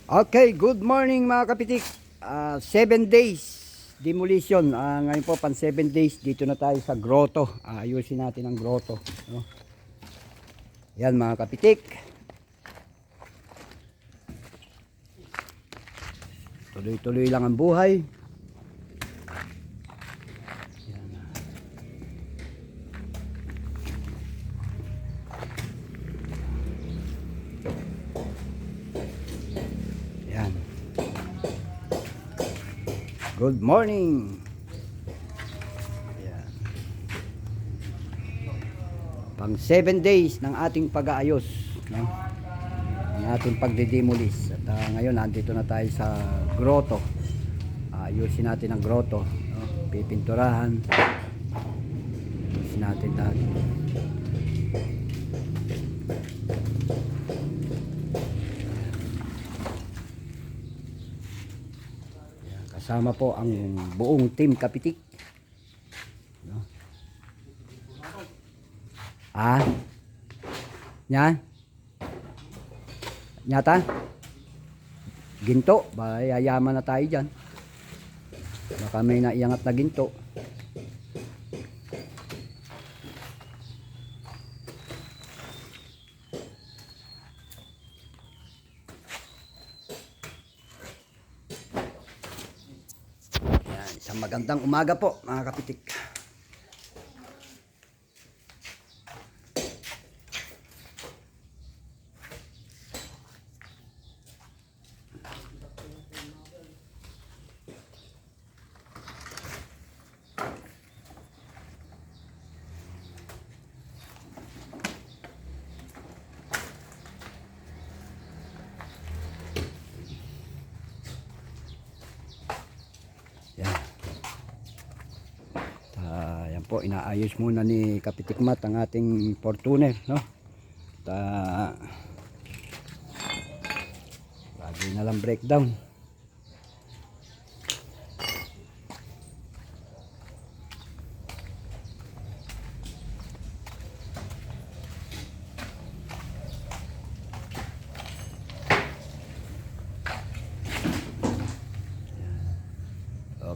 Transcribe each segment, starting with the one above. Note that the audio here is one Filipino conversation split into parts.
Okay, good morning mga kapitik. 7 days demolition. Ngayon po, 7 days. Dito na tayo sa grotto. Ayusin natin ang grotto. No? Yan mga kapitik. Tuloy-tuloy lang ang buhay. Yan. Yan. Good morning. Yan. Pang 7 days ng ating pag-aayos, no? Ang ating pagdidemolis. At ngayon nandito na tayo sa grotto. Ayusin natin ang grotto, no? Pipinturahan. Ayusin natin lahat. Kasama po ang buong team Kapitik. No? Yan. Nyata? Ginto. Yayaman na tayo dyan. Baka may naiangat na ginto. Yan. Isang magandang umaga po mga kapitik. Yan po, inaayos muna ni Kapitikmat ang ating Fortuner, no? Lagi na lang breakdown.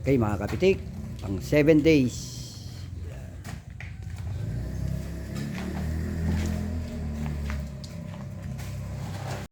Okay mga kapitik, pang 7 days.